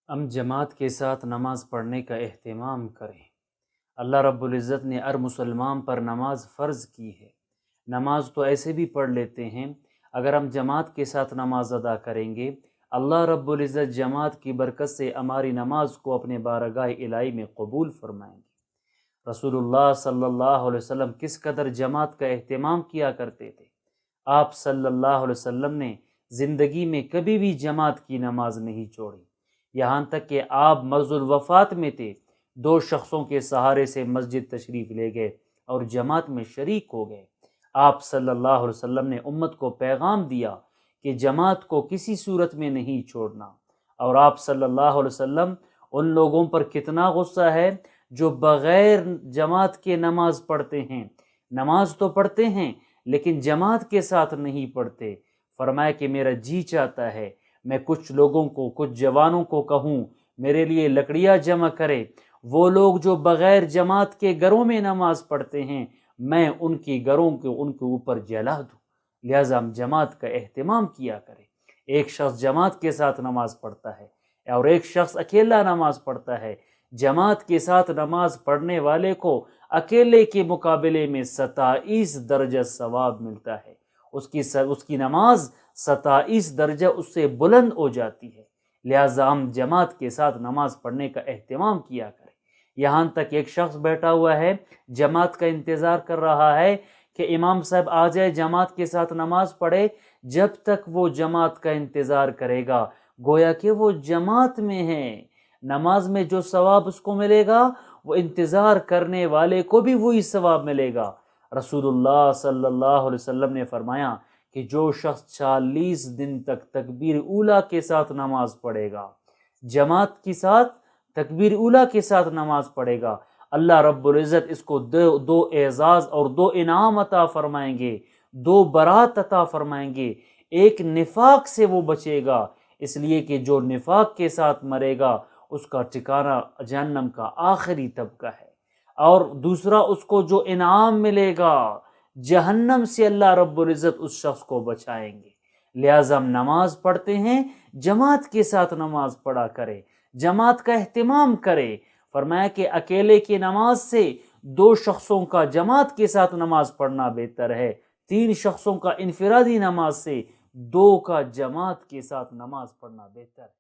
ہم جماعت کے ساتھ نماز پڑھنے کا اہتمام کریں۔ اللہ رب العزت نے ہر مسلمان پر نماز فرض کی ہے۔ نماز تو ایسے بھی پڑھ لیتے ہیں، اگر ہم جماعت کے ساتھ نماز ادا کریں گے، اللہ رب العزت جماعت کی برکت سے ہماری نماز کو اپنے بارگاہ الہی میں قبول فرمائیں گے۔ رسول اللہ صلی اللہ علیہ وسلم کس قدر جماعت کا اہتمام کیا کرتے تھے۔ آپ صلی اللہ علیہ وسلم نے زندگی میں کبھی بھی جماعت کی نماز نہیں چھوڑی، یہاں تک کہ آپ مرض الوفات میں تھے، 2 شخصوں کے سہارے سے مسجد تشریف لے گئے اور جماعت میں شریک ہو گئے۔ آپ صلی اللہ علیہ وسلم نے امت کو پیغام دیا کہ جماعت کو کسی صورت میں نہیں چھوڑنا، اور آپ صلی اللہ علیہ وسلم ان لوگوں پر کتنا غصہ ہے جو بغیر جماعت کے نماز پڑھتے ہیں۔ نماز تو پڑھتے ہیں لیکن جماعت کے ساتھ نہیں پڑھتے۔ فرمایا کہ میرا جی چاہتا ہے میں کچھ لوگوں کو، کچھ جوانوں کو کہوں میرے لیے لکڑیاں جمع کرے، وہ لوگ جو بغیر جماعت کے گھروں میں نماز پڑھتے ہیں میں ان کی گھروں کو ان کے اوپر جلا دوں۔ لہٰذا ہم جماعت کا اہتمام کیا کریں۔ ایک شخص جماعت کے ساتھ نماز پڑھتا ہے اور ایک شخص اکیلا نماز پڑھتا ہے۔ جماعت کے ساتھ نماز پڑھنے والے کو اکیلے کے مقابلے میں 27 درجہ ثواب ملتا ہے، اس کی نماز 27 درجہ اس سے بلند ہو جاتی ہے۔ لہٰذا ہم جماعت کے ساتھ نماز پڑھنے کا اہتمام کیا کریں۔ یہاں تک ایک شخص بیٹھا ہوا ہے، جماعت کا انتظار کر رہا ہے کہ امام صاحب آ جائے جماعت کے ساتھ نماز پڑھے، جب تک وہ جماعت کا انتظار کرے گا گویا کہ وہ جماعت میں ہے۔ نماز میں جو ثواب اس کو ملے گا وہ انتظار کرنے والے کو بھی وہی ثواب ملے گا۔ رسول اللہ صلی اللہ علیہ وسلم نے فرمایا کہ جو شخص 40 دن تک تکبیر اولیٰ کے ساتھ نماز پڑھے گا، جماعت کے ساتھ تکبیر اولیٰ کے ساتھ نماز پڑھے گا، اللہ رب العزت اس کو 2 اعزاز اور 2 انعام عطا فرمائیں گے، 2 برات عطا فرمائیں گے۔ ایک نفاق سے وہ بچے گا، اس لیے کہ جو نفاق کے ساتھ مرے گا اس کا ٹھکانہ جہنم کا آخری طبقہ ہے، اور دوسرا اس کو جو انعام ملے گا جہنم سے اللہ رب العزت اس شخص کو بچائیں گے۔ لہٰذا ہم نماز پڑھتے ہیں، جماعت کے ساتھ نماز پڑھا کرے، جماعت کا اہتمام کرے۔ فرمایا کہ اکیلے کی نماز سے 2 شخصوں کا جماعت کے ساتھ نماز پڑھنا بہتر ہے، 3 شخصوں کا انفرادی نماز سے 2 کا جماعت کے ساتھ نماز پڑھنا بہتر ہے۔